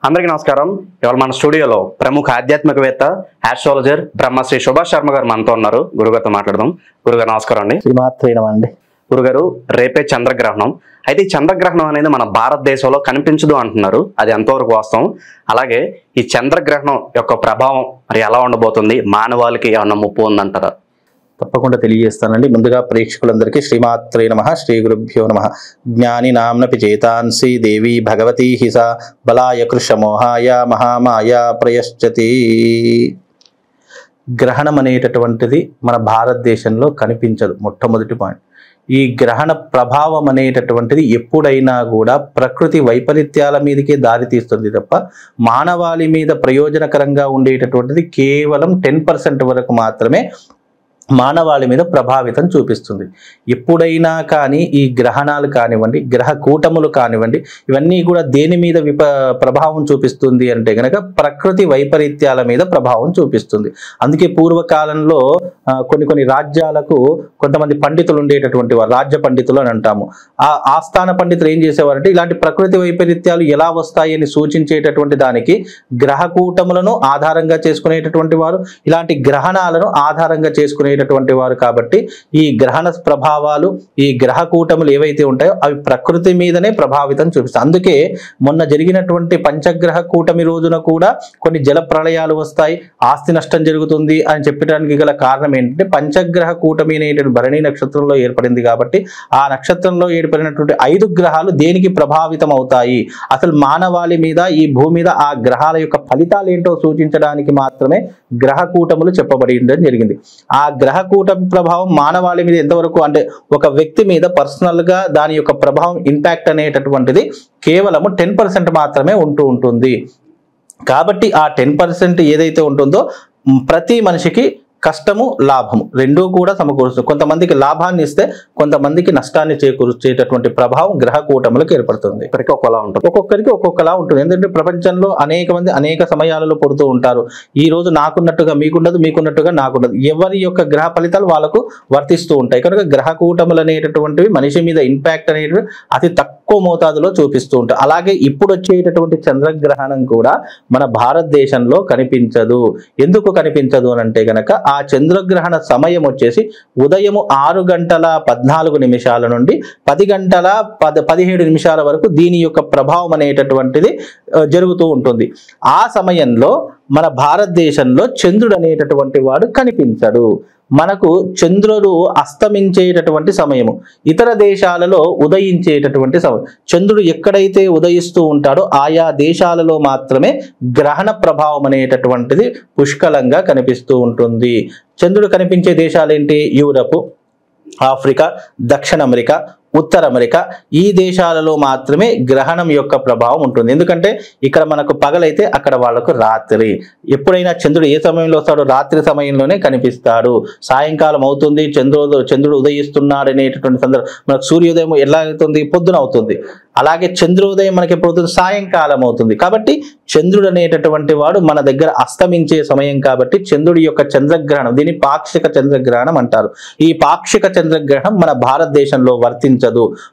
అందరికీ నమస్కారం. ఇవాళ మన స్టూడియోలో ప్రముఖ ఆధ్యాత్మికవేత్త ఆస్ట్రాలజర్ బ్రహ్మశ్రీ సుభాష్ శర్మ గారు మనతో ఉన్నారు. గురుగారితో మాట్లాడదాం. గురుగారు నమస్కారం అండి. శ్రీమాత్రేనమండి. గురుగారు, రేపే చంద్రగ్రహణం. అయితే ఈ చంద్రగ్రహణం అనేది మన భారతదేశంలో కనిపించదు అంటున్నారు. అది ఎంతవరకు వాస్తవం? అలాగే ఈ చంద్రగ్రహణం యొక్క ప్రభావం మరి ఎలా ఉండబోతుంది? మానవాళికి ఏమన్నా ముప్పు ఉందంటారా? తప్పకుండా తెలియజేస్తానండి. ముందుగా ప్రేక్షకులందరికీ శ్రీమాత్రే నమః, శ్రీ గురుభ్యో నమః. జ్ఞాని నామ్నపి చేతాంసి దేవి భగవతి హిసా బలాయ కృషమోహాయ మహామాయ ప్రయశ్చతి. గ్రహణం అనేటటువంటిది మన భారతదేశంలో కనిపించదు. మొట్టమొదటి పాయింట్. ఈ గ్రహణ ప్రభావం అనేటటువంటిది ఎప్పుడైనా కూడా ప్రకృతి వైపరీత్యాల మీదకే దారి తీస్తుంది తప్ప మానవాళి మీద ప్రయోజనకరంగా ఉండేటటువంటిది కేవలం 10% వరకు మాత్రమే మానవాళి మీద ప్రభావితం చూపిస్తుంది. ఎప్పుడైనా కానీ ఈ గ్రహణాలు కానివ్వండి, గ్రహ కూటములు కానివ్వండి, ఇవన్నీ కూడా దేని మీద ప్రభావం చూపిస్తుంది అంటే కనుక ప్రకృతి వైపరీత్యాల మీద ప్రభావం చూపిస్తుంది. అందుకే పూర్వకాలంలో కొన్ని రాజ్యాలకు కొంతమంది పండితులు ఉండేటటువంటి వారు, రాజ్య పండితులు అని అంటాము. ఆ ఆస్థాన పండితులు ఏం చేసేవారంటే ఇలాంటి ప్రకృతి వైపరీత్యాలు ఎలా వస్తాయి అని సూచించేటటువంటి దానికి గ్రహ కూటములను ఆధారంగా చేసుకునేటటువంటి వారు, ఇలాంటి గ్రహణాలను ఆధారంగా చేసుకునేటటువంటి వారు. కాబట్టి ఈ గ్రహణ ప్రభావాలు, ఈ గ్రహ కూటములు ఏవైతే ఉంటాయో అవి ప్రకృతి మీదనే ప్రభావితం చూపిస్తాయి. అందుకే మొన్న జరిగినటువంటి పంచగ్రహ కూటమి రోజున కూడా కొన్ని జల ప్రళయాలు వస్తాయి, ఆస్తి నష్టం జరుగుతుంది అని చెప్పడానికి గల కారణం ఏంటంటే పంచగ్రహ కూటమి అనేటువంటి భరణి నక్షత్రంలో ఏర్పడింది. కాబట్టి ఆ నక్షత్రంలో ఏర్పడినటువంటి 5 గ్రహాలు దేనికి ప్రభావితం అవుతాయి, అసలు మానవాళి మీద, ఈ భూమి మీద ఆ గ్రహాల యొక్క ఫలితాలు ఏంటో సూచించడానికి మాత్రమే గ్రహ కూటములు చెప్పబడించడం జరిగింది. ఆ గ్రహ కూటమి ప్రభావం మానవాళి మీద ఎంతవరకు అంటే ఒక వ్యక్తి మీద పర్సనల్ గా దాని యొక్క ప్రభావం, ఇంపాక్ట్ అనేటటువంటిది కేవలము 10% మాత్రమే ఉంటుంది. కాబట్టి ఆ 10% ఏదైతే ఉంటుందో ప్రతి మనిషికి కష్టము, లాభము రెండూ కూడా సమకూరుస్తుంది. కొంతమందికి లాభాన్ని ఇస్తే కొంతమందికి నష్టాన్ని చేకూర్చేటటువంటి ప్రభావం గ్రహ కూటములకు ఏర్పడుతుంది. ఒక్కొక్కరికి ఒక్కొక్కలా ఉంటుంది. ఎందుకంటే ప్రపంచంలో అనేక మంది అనేక సమయాలలో పుడుతూ ఉంటారు. ఈ రోజు నాకున్నట్టుగా మీకున్నది, మీకున్నట్టుగా నాకున్నది. ఎవరి యొక్క గ్రహ ఫలితాలు వాళ్ళకు వర్తిస్తూ ఉంటాయి. కనుక గ్రహ కూటములు అనేటటువంటివి మనిషి మీద ఇంపాక్ట్ అనేటువంటి అతి తక్కువ మోతాదులో చూపిస్తూ ఉంటాయి. అలాగే ఇప్పుడు వచ్చేటటువంటి చంద్రగ్రహణం కూడా మన భారతదేశంలో కనిపించదు. ఎందుకు కనిపించదు అని అంటే గనక ఆ చంద్రగ్రహణ సమయం వచ్చేసి ఉదయం 6:14 నుండి 10:17 వరకు దీని యొక్క ప్రభావం అనేటటువంటిది జరుగుతూ ఉంటుంది. ఆ సమయంలో మన భారతదేశంలో చంద్రుడు అనేటటువంటి వాడు కనిపించడు. మనకు చంద్రుడు అస్తమించేటటువంటి సమయము, ఇతర దేశాలలో ఉదయించేటటువంటి సమయం. చంద్రుడు ఎక్కడైతే ఉదయిస్తూ ఉంటాడో ఆయా దేశాలలో మాత్రమే గ్రహణ ప్రభావం అనేటటువంటిది పుష్కలంగా కనిపిస్తూ ఉంటుంది. చంద్రుడు కనిపించే దేశాలు ఏంటి? యూరప్, ఆఫ్రికా, దక్షిణ అమెరికా, ఉత్తర అమెరికా, ఈ దేశాలలో మాత్రమే గ్రహణం యొక్క ప్రభావం ఉంటుంది. ఎందుకంటే ఇక్కడ మనకు పగలైతే అక్కడ వాళ్ళకు రాత్రి. ఎప్పుడైనా చంద్రుడు ఏ సమయంలో వస్తాడో రాత్రి సమయంలోనే కనిపిస్తాడు. సాయంకాలం అవుతుంది, చంద్రుడు ఉదయిస్తున్నాడు అనేటటువంటి సందర్భం. మనకు సూర్యోదయం ఎలా అవుతుంది? పొద్దున అవుతుంది. అలాగే చంద్రోదయం మనకి ఎప్పుడు అవుతుంది? సాయంకాలం అవుతుంది. కాబట్టి చంద్రుడు అనేటటువంటి వాడు మన దగ్గర అస్తమించే సమయం. కాబట్టి చంద్రుడి యొక్క చంద్రగ్రహణం, దీన్ని పాక్షిక చంద్రగ్రహణం అంటారు. ఈ పాక్షిక చంద్రగ్రహణం మన భారతదేశంలో వర్తించదు.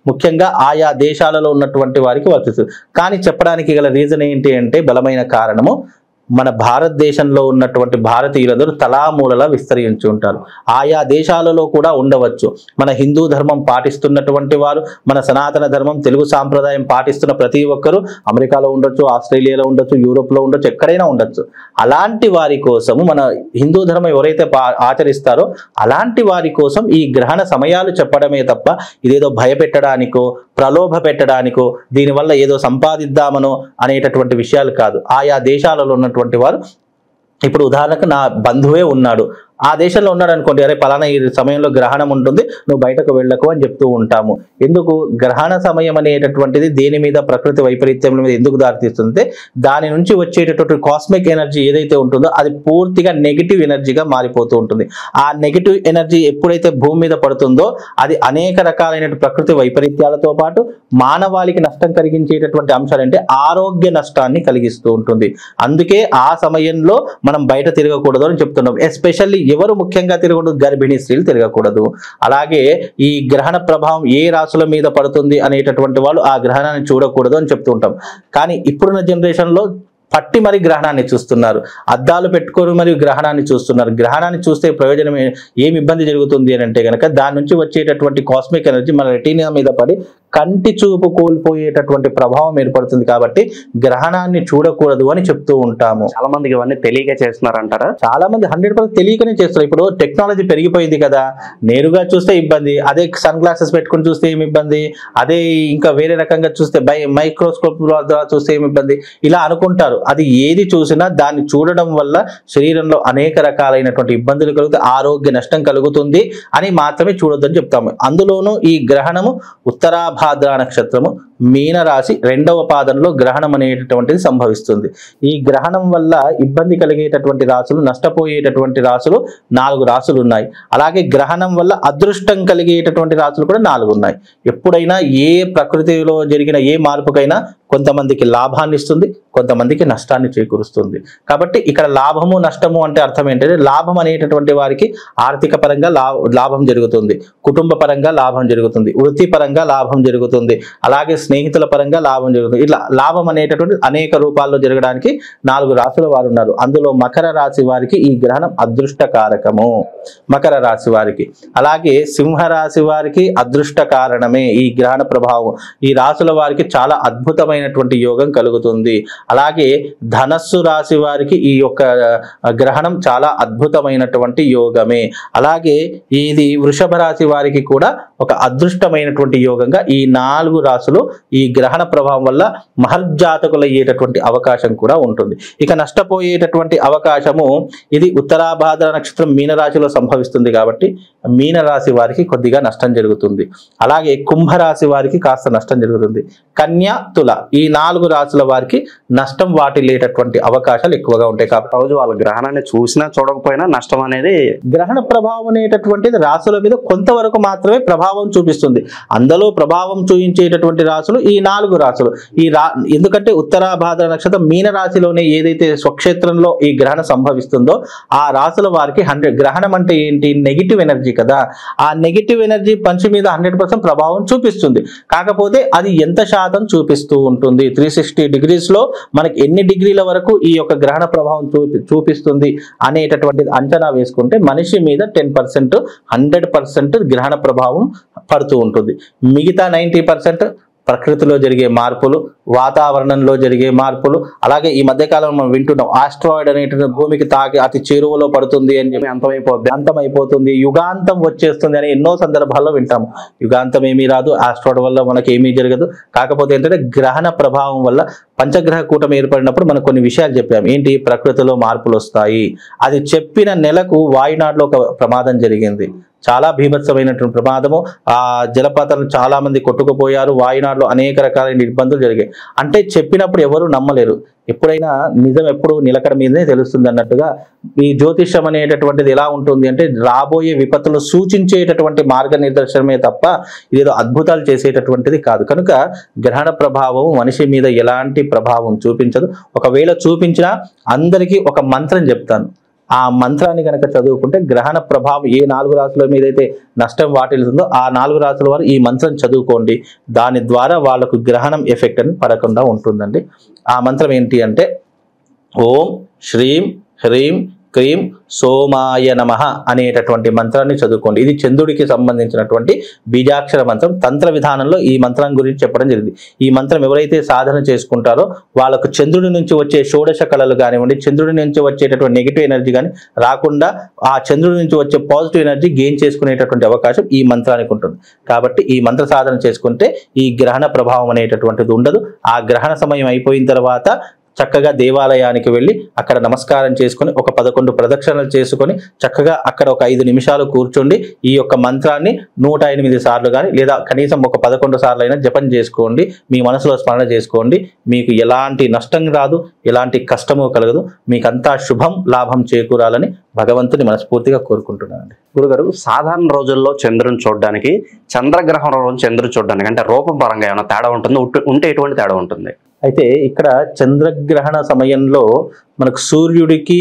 ముఖ్యంగా ఆయా దేశాలలో ఉన్నటువంటి వారికి వర్తిస్తుంది. కానీ చెప్పడానికి గల రీజన్ ఏంటి అంటే బలమైన కారణము, మన భారతదేశంలో ఉన్నటువంటి భారతీయులందరూ తలామూలలా విస్తరించి ఉంటారు. ఆయా దేశాలలో కూడా ఉండవచ్చు. మన హిందూ ధర్మం పాటిస్తున్నటువంటి వారు, మన సనాతన ధర్మం, తెలుగు సాంప్రదాయం పాటిస్తున్న ప్రతి ఒక్కరూ అమెరికాలో ఉండొచ్చు, ఆస్ట్రేలియాలో ఉండొచ్చు, యూరోప్లో ఉండొచ్చు, ఎక్కడైనా ఉండొచ్చు. అలాంటి వారి కోసము, మన హిందూ ధర్మం ఎవరైతే ఆచరిస్తారో అలాంటి వారి కోసం ఈ గ్రహణ సమయాలు చెప్పడమే తప్ప ఇదేదో భయపెట్టడానికో, ప్రలోభ పెట్టడానికో, దీనివల్ల ఏదో సంపాదిద్దామనో అనేటటువంటి విషయాలు కాదు. ఆయా దేశాలలో ఉన్నటువంటి వారు, ఇప్పుడు ఉదాహరణకు నా బంధువే ఉన్నాడు, ఆ దేశంలో ఉన్నాడు అనుకోండి, అరే పలానా ఈ సమయంలో గ్రహణం ఉంటుంది, నువ్వు బయటకు వెళ్ళకు అని చెప్తూ ఉంటాము. ఎందుకు? గ్రహణ సమయం అనేటటువంటిది దేని మీద, ప్రకృతి వైపరీత్యం మీద ఎందుకు దారితీస్తుంది? దాని నుంచి వచ్చేటటువంటి కాస్మిక్ ఎనర్జీ ఏదైతే ఉంటుందో అది పూర్తిగా నెగిటివ్ ఎనర్జీగా మారిపోతూ ఉంటుంది. ఆ నెగిటివ్ ఎనర్జీ ఎప్పుడైతే భూమి మీద పడుతుందో అది అనేక రకాలైన ప్రకృతి వైపరీత్యాలతో పాటు మానవాళికి నష్టం కలిగించేటటువంటి అంశాలు అంటే ఆరోగ్య నష్టాన్ని కలిగిస్తూ ఉంటుంది. అందుకే ఆ సమయంలో మనం బయట తిరగకూడదు అని చెప్తున్నాం. ఎస్పెషల్లీ ఎవరు ముఖ్యంగా తిరగకూడదు? గర్భిణీ స్త్రీలు తిరగకూడదు. అలాగే ఈ గ్రహణ ప్రభావం ఏ రాశుల మీద పడుతుంది అనేటటువంటి వాళ్ళు ఆ గ్రహణాన్ని చూడకూడదు అని చెప్తూ ఉంటాం. కానీ ఇప్పుడున్న జనరేషన్లో పట్టి మరి గ్రహణాన్ని చూస్తున్నారు, అద్దాలు పెట్టుకొని మరియు గ్రహణాన్ని చూస్తున్నారు. గ్రహణాన్ని చూస్తే ప్రయోజనం ఏమి ఇబ్బంది జరుగుతుంది అని అంటే కనుక దాని నుంచి వచ్చేటటువంటి కాస్మిక్ ఎనర్జీ మన రెటీనా మీద పడి కంటి చూపు కోల్పోయేటటువంటి ప్రభావం ఏర్పడుతుంది. కాబట్టి గ్రహణాన్ని చూడకూడదు అని చెప్తూ ఉంటాము. చాలా మందికి ఇవన్నీ తెలియక చేస్తున్నారంటారా? చాలా మంది 100% తెలియకనే చేస్తారు. ఇప్పుడు టెక్నాలజీ పెరిగిపోయింది కదా, నేరుగా చూస్తే ఇబ్బంది, అదే సన్ గ్లాసెస్ పెట్టుకుని చూస్తే ఏమి ఇబ్బంది, అదే ఇంకా వేరే రకంగా చూస్తే మైక్రోస్కోప్ ద్వారా చూస్తే ఏమి ఇబ్బంది, ఇలా అనుకుంటారు. అది ఏది చూసినా దాన్ని చూడడం వల్ల శరీరంలో అనేక రకాలైనటువంటి ఇబ్బందులు కలుగుతాయి, ఆరోగ్య నష్టం కలుగుతుంది అని మాత్రమే చూడొద్దని చెప్తాము. అందులోనూ ఈ గ్రహణము ఉత్తరాభాద్ర నక్షత్రము మీనరాశి 2వ పాదంలో గ్రహణం అనేటటువంటిది సంభవిస్తుంది. ఈ గ్రహణం వల్ల ఇబ్బంది కలిగేటటువంటి రాశులు, నష్టపోయేటటువంటి రాశులు 4 రాశులు ఉన్నాయి. అలాగే గ్రహణం వల్ల అదృష్టం కలిగేటటువంటి రాశులు కూడా 4 ఉన్నాయి. ఎప్పుడైనా ఏ ప్రకృతిలో జరిగిన ఏ మార్పుకైనా కొంతమందికి లాభాన్ని ఇస్తుంది, కొంతమందికి నష్టాన్ని చేకూరుస్తుంది. కాబట్టి ఇక్కడ లాభము నష్టము అంటే అర్థం ఏంటంటే, లాభం అనేటటువంటి వారికి ఆర్థిక పరంగా లాభం జరుగుతుంది, కుటుంబ పరంగా లాభం జరుగుతుంది, వృత్తిపరంగా లాభం జరుగుతుంది, అలాగే స్నేహితుల పరంగా లాభం జరుగుతుంది. ఇట్లా లాభం అనేటటువంటి అనేక రూపాల్లో జరగడానికి 4 రాశుల వారు ఉన్నారు. అందులో మకర రాశి వారికి ఈ గ్రహణం అదృష్టకారకము. మకర రాశి వారికి, అలాగే సింహరాశి వారికి అదృష్ట కారణమే ఈ గ్రహణ ప్రభావం. ఈ రాశుల వారికి చాలా అద్భుతమైనటువంటి యోగం కలుగుతుంది. అలాగే ధనస్సు రాశి వారికి ఈ యొక్క గ్రహణం చాలా అద్భుతమైనటువంటి యోగమే. అలాగే ఇది వృషభ రాశి వారికి కూడా ఒక అదృష్టమైనటువంటి యోగంగా ఈ 4 రాశులు ఈ గ్రహణ ప్రభావం వల్ల మహర్జాతకులు అయ్యేటటువంటి అవకాశం కూడా ఉంటుంది. ఇక నష్టపోయేటటువంటి అవకాశము, ఇది ఉత్తరాభాద్ర నక్షత్రం మీనరాశిలో సంభవిస్తుంది కాబట్టి మీనరాశి వారికి కొద్దిగా నష్టం జరుగుతుంది. అలాగే కుంభరాశి వారికి కాస్త నష్టం జరుగుతుంది. కన్యా, తుల ఈ 4 రాశుల వారికి నష్టం వాటిల్లేటటువంటి అవకాశాలు ఎక్కువగా ఉంటాయి. కాబట్టి రోజు వాళ్ళ గ్రహణాన్ని చూసినా చూడకపోయినా నష్టం అనేది, గ్రహణ ప్రభావం అనేటటువంటిది రాశుల మీద కొంతవరకు మాత్రమే ప్రభావం చూపిస్తుంది. అందులో ప్రభావం చూపించేటటువంటి రాశులు ఈ 4 రాశులు. ఎందుకంటే ఉత్తరాభాద్ర నక్షత్రం మీన రాశిలోనే ఏదైతే స్వక్షేత్రంలో ఈ గ్రహణం సంభవిస్తుందో ఆ రాశుల వారికి 100 గ్రహణం అంటే ఏంటి? నెగిటివ్ ఎనర్జీ కదా. ఆ నెగిటివ్ ఎనర్జీ పంచి మీద 100% ప్రభావం చూపిస్తుంది. కాకపోతే అది ఎంత శాతం చూపిస్తూ ఉంటుంది, 360 డిగ్రీస్లో మనకి ఎన్ని డిగ్రీల వరకు ఈ యొక్క గ్రహణ ప్రభావం చూపిస్తుంది అనేటటువంటిది అంచనా వేసుకుంటే మనిషి మీద 10%, 100% గ్రహణ ప్రభావం పడుతూ ఉంటుంది. మిగతా 90% ప్రకృతిలో జరిగే మార్పులు, వాతావరణంలో జరిగే మార్పులు, అలాగే ఈ మధ్యకాలంలో మనం వింటున్నాం ఆస్ట్రాయిడ్ అనేటువంటి భూమికి తాకి అతి చేరువలో పడుతుంది అని చెప్పి అంతమైపోతుంది, యుగాంతం వచ్చేస్తుంది అని ఎన్నో సందర్భాల్లో వింటాము. యుగాంతం ఏమీ రాదు, ఆస్ట్రాయిడ్ వల్ల మనకి ఏమీ జరగదు. కాకపోతే ఏంటంటే గ్రహణ ప్రభావం వల్ల పంచగ్రహ కూటమి ఏర్పడినప్పుడు మనం కొన్ని విషయాలు చెప్పాము. ఏంటి? ప్రకృతిలో మార్పులు వస్తాయి. అది చెప్పిన నెలకు వాయునాడులో ఒక ప్రమాదం జరిగింది, చాలా భీభత్సమైనటువంటి ప్రమాదము. ఆ జలపాతాలను చాలా మంది కొట్టుకుపోయారు, వాయునాడులో అనేక రకాలైన ఇబ్బందులు జరిగాయి. అంటే చెప్పినప్పుడు ఎవరు నమ్మలేరు. ఎప్పుడైనా నిజం ఎప్పుడు నిలకడ మీదనే తెలుస్తుంది అన్నట్టుగా ఈ జ్యోతిష్యం అనేటటువంటిది ఎలా ఉంటుంది అంటే రాబోయే విపత్తులు సూచించేటటువంటి మార్గనిర్దేశమే తప్ప ఇదేదో అద్భుతాలు చేసేటటువంటిది కాదు. కనుక గ్రహణ ప్రభావం మనిషి మీద ఎలాంటి ప్రభావం చూపించదు. ఒకవేళ చూపించినా అందరికీ ఒక మంత్రం చెప్తాను. ఆ మంత్రాన్ని కనుక చదువుకుంటే గ్రహణ ప్రభావం ఏ 4 రాశుల మీద అయితే నష్టం వాటిల్తుందో ఆ 4 రాశుల వారు ఈ మంత్రం చదువుకోండి. దాని ద్వారా వాళ్ళకు గ్రహణం ఎఫెక్ట్ అని పడకుండా ఉంటుందండి. ఆ మంత్రం ఏంటి అంటే ఓం శ్రీం హ్రీం క్రీం సోమాయ నమః అనేటటువంటి మంత్రాన్ని చదువుకోండి. ఇది చంద్రుడికి సంబంధించినటువంటి బీజాక్షర మంత్రం. తంత్ర విధానంలో ఈ మంత్రం గురించి చెప్పడం జరిగింది. ఈ మంత్రం ఎవరైతే సాధన చేసుకుంటారో వాళ్ళకు చంద్రుడి నుంచి వచ్చే షోడశ కళలు కానివ్వండి, చంద్రుడి నుంచి వచ్చేటటువంటి నెగిటివ్ ఎనర్జీ కానీ రాకుండా ఆ చంద్రుడి నుంచి వచ్చే పాజిటివ్ ఎనర్జీ గెయిన్ చేసుకునేటటువంటి అవకాశం ఈ మంత్రానికి ఉంటుంది. కాబట్టి ఈ మంత్ర సాధన చేసుకుంటే ఈ గ్రహణ ప్రభావం అనేటటువంటిది ఉండదు. ఆ గ్రహణ సమయం అయిపోయిన తర్వాత చక్కగా దేవాలయానికి వెళ్ళి అక్కడ నమస్కారం చేసుకొని ఒక 11 ప్రదక్షిణలు చేసుకొని చక్కగా అక్కడ ఒక 5 నిమిషాలు కూర్చోండి. ఈ యొక్క మంత్రాన్ని 108 సార్లు కానీ లేదా కనీసం ఒక 11 సార్లు అయినా జపం చేసుకోండి. మీ మనసులో స్మరణ చేసుకోండి. మీకు ఎలాంటి నష్టం రాదు, ఎలాంటి కష్టము కలగదు. మీకంతా శుభం లాభం చేకూరాలని భగవంతుని మనస్ఫూర్తిగా కోరుకుంటున్నానండి. గురుగారు, సాధారణ రోజుల్లో చంద్రుని చూడడానికి చంద్రగ్రహం రోజు చంద్రుని చూడడానికి అంటే రూపం పరంగా ఏమైనా తేడా ఉంటుంది? ఉంటే ఎటువంటి తేడా ఉంటుంది? అయితే ఇక్కడ చంద్రగ్రహణ సమయంలో మనకు సూర్యుడికి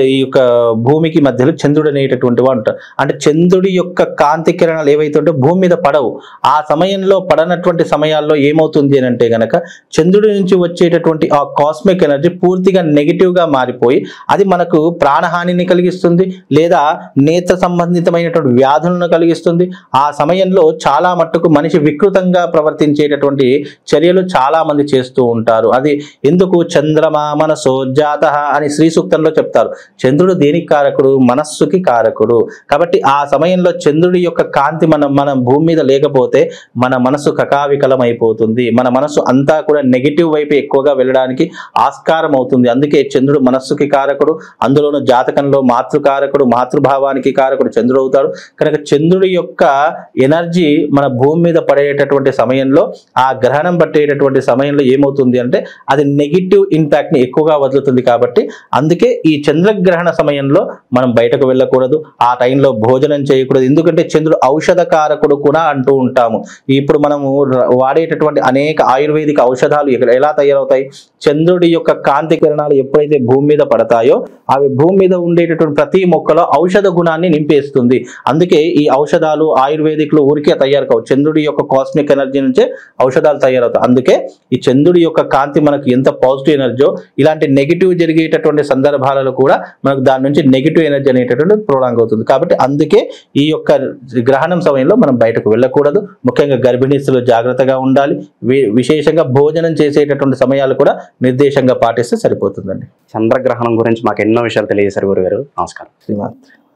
ఈ యొక్క భూమికి మధ్యలో చంద్రుడు అనేటటువంటి వాడు ఉంటాడు. అంటే చంద్రుడి యొక్క కాంతి కిరణాలు ఏవైతే ఉంటే భూమి మీద పడవు. ఆ సమయంలో పడనటువంటి సమయాల్లో ఏమవుతుంది అని అంటే గనక చంద్రుడి నుంచి వచ్చేటటువంటి ఆ కాస్మిక్ ఎనర్జీ పూర్తిగా నెగిటివ్ గా మారిపోయి అది మనకు ప్రాణహానిని కలిగిస్తుంది, లేదా నేత్ర సంబంధితమైనటువంటి వ్యాధులను కలిగిస్తుంది. ఆ సమయంలో చాలా మట్టుకు మనిషి వికృతంగా ప్రవర్తించేటటువంటి చర్యలు చాలా మంది చేస్తూ ఉంటారు. అది ఎందుకు? చంద్రమా మనసో జాతః అని శ్రీ సూక్తంలో చెప్తారు. చంద్రుడు దేనికి కారకుడు? మనస్సుకి కారకుడు. కాబట్టి ఆ సమయంలో చంద్రుడి యొక్క కాంతి మన భూమి మీద లేకపోతే మన మనసు కకావికలం అయిపోతుంది. మన మనసు అంతా కూడా నెగిటివ్ వైపు ఎక్కువగా వెళ్ళడానికి ఆస్కారం అవుతుంది. అందుకే చంద్రుడు మనస్సుకి కారకుడు, అందులోనూ జాతకంలో మాతృకారకుడు, మాతృభావానికి కారకుడు చంద్రుడు అవుతాడు. కనుక చంద్రుడి యొక్క ఎనర్జీ మన భూమి మీద పడేటటువంటి సమయంలో, ఆ గ్రహణం పట్టేటటువంటి సమయంలో ఏమవుతుంది అంటే అది నెగిటివ్ ఇంపాక్ట్ ని ఎక్కువగా వదులుతుంది. కాబట్టి అందుకే ఈ చంద్రగ్రహణ సమయంలో మనం బయటకు వెళ్ళకూడదు, ఆ టైంలో భోజనం చేయకూడదు. ఎందుకంటే చంద్రుడు ఔషధ కారకుడు కూడా అంటూ ఉంటాము. ఇప్పుడు మనము వాడేటటువంటి అనేక ఆయుర్వేదిక ఔషధాలు ఎలా తయారవుతాయి? చంద్రుడి యొక్క కాంతి కిరణాలు ఎప్పుడైతే భూమి మీద పడతాయో అవి భూమి మీద ఉండేటటువంటి ప్రతి మొక్కలో ఔషధ గుణాన్ని నింపేస్తుంది. అందుకే ఈ ఔషధాలు ఆయుర్వేదిక్లు ఊరికే తయారు కావు, చంద్రుడి యొక్క కాస్మిక్ ఎనర్జీ నుంచే ఔషధాలు తయారవుతాయి. అందుకే ఈ చంద్రుడి యొక్క కాంతి మనకు ఎంత పాజిటివ్ ఎనర్జీ, ఇలాంటి నెగిటివ్ జరిగేటటువంటి సందర్భాలలో కూడా మనకు దాని నుంచి నెగిటివ్ ఎనర్జీ అనేటటువంటి ప్రొలాంగ్ అవుతుంది. కాబట్టి అందుకే ఈ యొక్క గ్రహణం సమయంలో మనం బయటకు వెళ్ళకూడదు. ముఖ్యంగా గర్భిణీస్తులు జాగ్రత్తగా ఉండాలి. విశేషంగా భోజనం చేసేటటువంటి సమయాలు కూడా నిర్దేశంగా పాటిస్తే సరిపోతుందండి. చంద్రగ్రహణం గురించి మాకు ఎన్నో విషయాలు తెలియజేశారు గురుగారు. నమస్కారం. శ్రీమాన్.